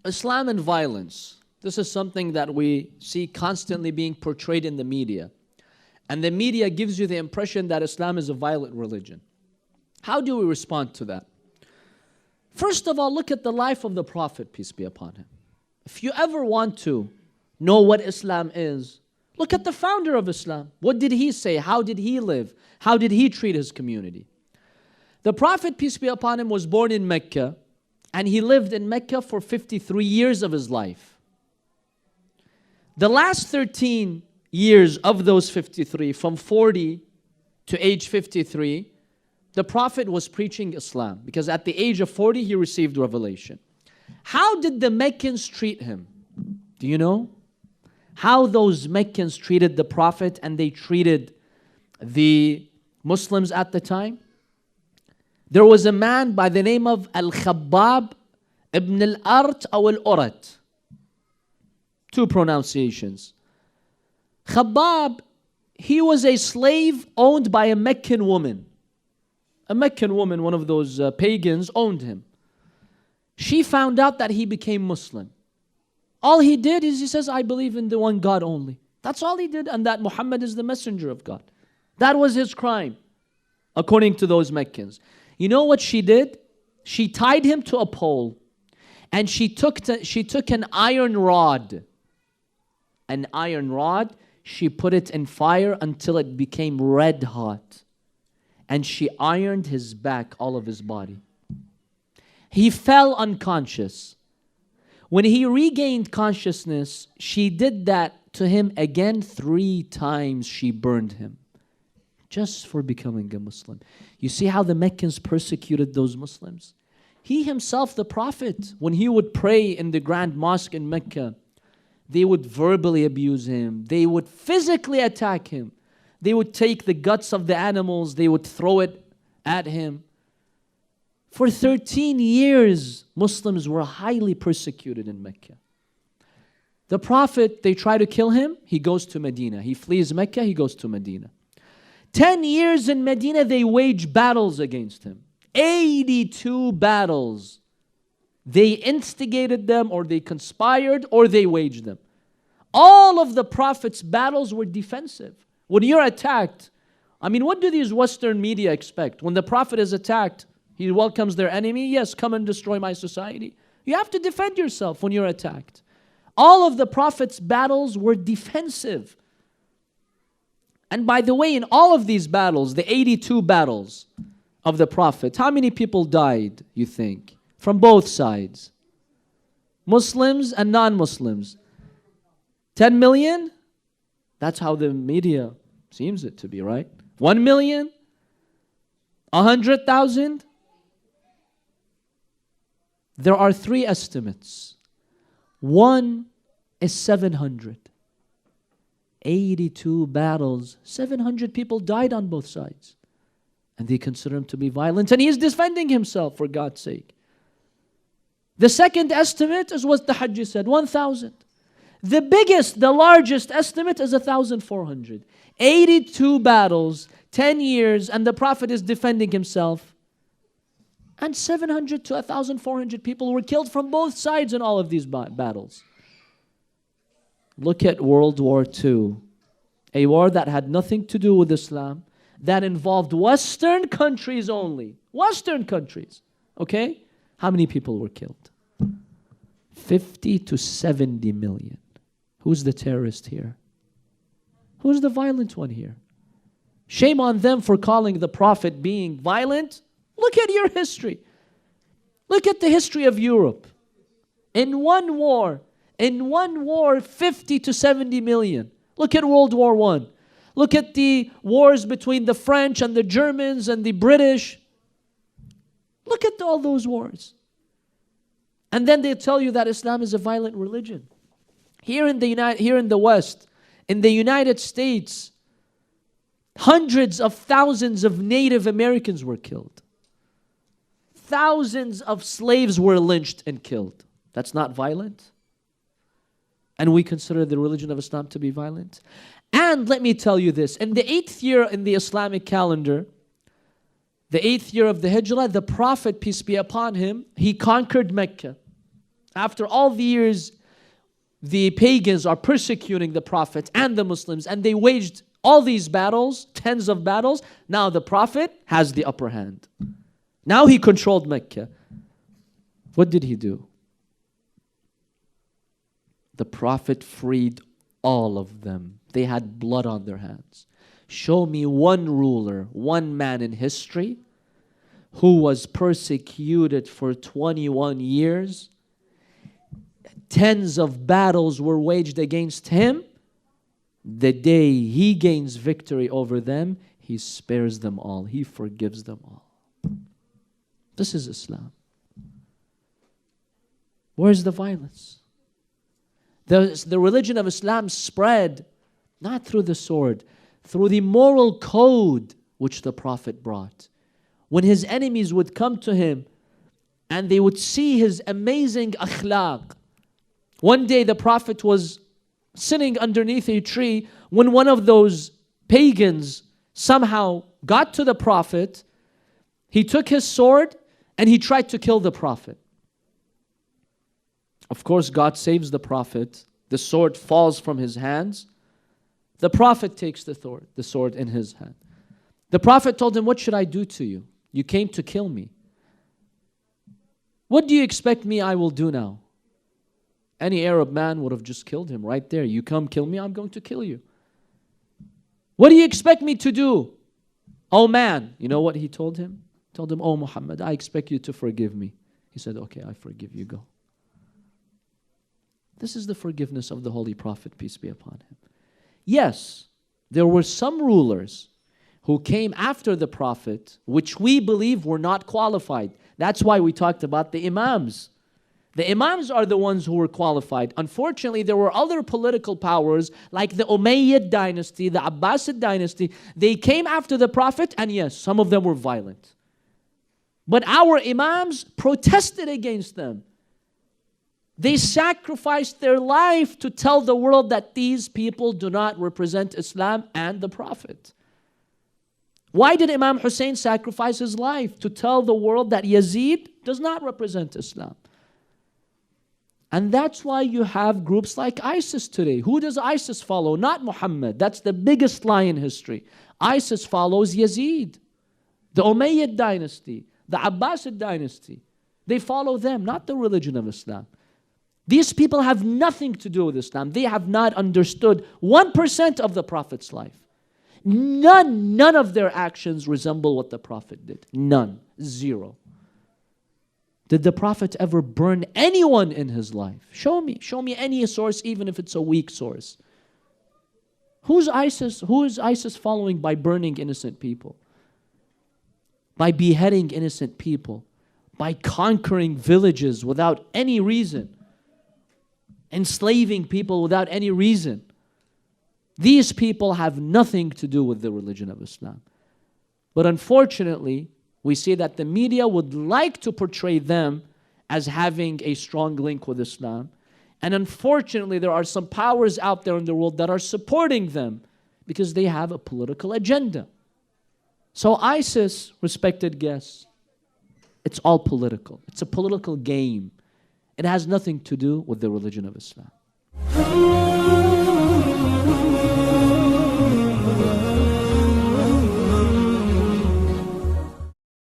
Islam and violence. This is something that we see constantly being portrayed in the media. And the media gives you the impression that Islam is a violent religion. How do we respond to that? First of all, look at the life of the Prophet, peace be upon him. If you ever want to know what Islam is, look at the founder of Islam. What did he say? How did he live? How did he treat his community? The Prophet, peace be upon him, was born in Mecca, and he lived in Mecca for 53 years of his life. The last 13 years of those 53, from 40 to age 53, the Prophet was preaching Islam, because at the age of 40 he received revelation. How did the Meccans treat him? Do you know? How those Meccans treated the Prophet and they treated the Muslims at the time? There was a man by the name of Al-Khabbab ibn al-Art or al-Urat. Two pronunciations. Khabbab, he was a slave owned by a Meccan woman. A Meccan woman, one of those pagans, owned him. She found out that he became Muslim. All he did is he says, I believe in the one God only. That's all he did, and that Muhammad is the messenger of God. That was his crime, according to those Meccans. You know what she did? She tied him to a pole, and she took an iron rod. An iron rod, she put it in fire until it became red hot. And she ironed his back, all of his body. He fell unconscious. When he regained consciousness, she did that to him again 3 times. She burned him just for becoming a Muslim. You see how the Meccans persecuted those Muslims? He himself, the Prophet, when he would pray in the Grand Mosque in Mecca, they would verbally abuse him. They would physically attack him. They would take the guts of the animals, they would throw it at him. For 13 years, Muslims were highly persecuted in Mecca. The Prophet, they try to kill him, he goes to Medina. He flees Mecca, he goes to Medina. 10 years in Medina, they wage battles against him. 82 battles. They instigated them, or they conspired, or they waged them. All of the Prophet's battles were defensive. When you're attacked, I mean, what do these Western media expect? When the Prophet is attacked, he welcomes their enemy. Yes, come and destroy my society. You have to defend yourself when you're attacked. All of the Prophet's battles were defensive. And by the way, in all of these battles, the 82 battles of the Prophet, how many people died, you think? From both sides. Muslims and non-Muslims. 10 million? That's how the media seems it to be, right? 1 million? 100,000? There are 3 estimates. One is 700. 82 battles, 700 people died on both sides. And they consider him to be violent. And he is defending himself, for God's sake. The second estimate is what the Hajj said, 1,000. The biggest, the largest estimate is 1,400. 82 battles, 10 years, and the Prophet is defending himself. And 700 to 1,400 people were killed from both sides in all of these battles. Look at World War II, a war that had nothing to do with Islam, that involved Western countries only. Western countries, okay? How many people were killed? 50 to 70 million. Who's the terrorist here? Who's the violent one here? Shame on them for calling the Prophet being violent. Look at your history. Look at the history of Europe. In one war, 50 to 70 million. Look at World War I. Look at the wars between the French and the Germans and the British. Look at all those wars. And then they tell you that Islam is a violent religion. Here in the West, in the United States, hundreds of thousands of Native Americans were killed. Thousands of slaves were lynched and killed. That's not violent? And we consider the religion of Islam to be violent? And let me tell you this, in the 8th year in the Islamic calendar, the 8th year of the Hijrah, the Prophet, peace be upon him, he conquered Mecca. After all the years, the pagans are persecuting the Prophet and the Muslims, and they waged all these battles, tens of battles. Now the Prophet has the upper hand. Now he controlled Mecca. What did he do? The Prophet freed all of them. They had blood on their hands. Show me one ruler, one man in history who was persecuted for 21 years. Tens of battles were waged against him. The day he gains victory over them, he spares them all. He forgives them all. This is Islam. Where's the violence? The religion of Islam spread not through the sword, through the moral code which the Prophet brought. When his enemies would come to him and they would see his amazing akhlaq. One day the Prophet was sitting underneath a tree when one of those pagans somehow got to the Prophet. He took his sword and he tried to kill the Prophet. Of course, God saves the Prophet. The sword falls from his hands. The Prophet takes the sword in his hand. The Prophet told him, "What should I do to you? You came to kill me. What do you expect me I will do now?" Any Arab man would have just killed him right there. "You come kill me, I'm going to kill you." "What do you expect me to do?" "Oh man," you know what he told him? He told him, "Oh Muhammad, I expect you to forgive me." He said, "Okay, I forgive you, go." This is the forgiveness of the Holy Prophet, peace be upon him. Yes, there were some rulers who came after the Prophet, which we believe were not qualified. That's why we talked about the Imams. The Imams are the ones who were qualified. Unfortunately, there were other political powers like the Umayyad dynasty, the Abbasid dynasty. They came after the Prophet, and yes, some of them were violent. But our Imams protested against them. They sacrificed their life to tell the world that these people do not represent Islam and the Prophet. Why did Imam Hussein sacrifice his life? To tell the world that Yazid does not represent Islam. And that's why you have groups like ISIS today. Who does ISIS follow? Not Muhammad. That's the biggest lie in history. ISIS follows Yazid, the Umayyad dynasty, the Abbasid dynasty. They follow them, not the religion of Islam. These people have nothing to do with Islam. They have not understood 1% of the Prophet's life. None of their actions resemble what the Prophet did. None. Zero. Did the Prophet ever burn anyone in his life? Show me any source, even if it's a weak source. Who is ISIS following by burning innocent people? By beheading innocent people? By conquering villages without any reason? Enslaving people without any reason? These people have nothing to do with the religion of Islam. But unfortunately, we see that the media would like to portray them as having a strong link with Islam. And unfortunately, there are some powers out there in the world that are supporting them because they have a political agenda. So ISIS, respected guests, it's all political. It's a political game. It has nothing to do with the religion of Islam.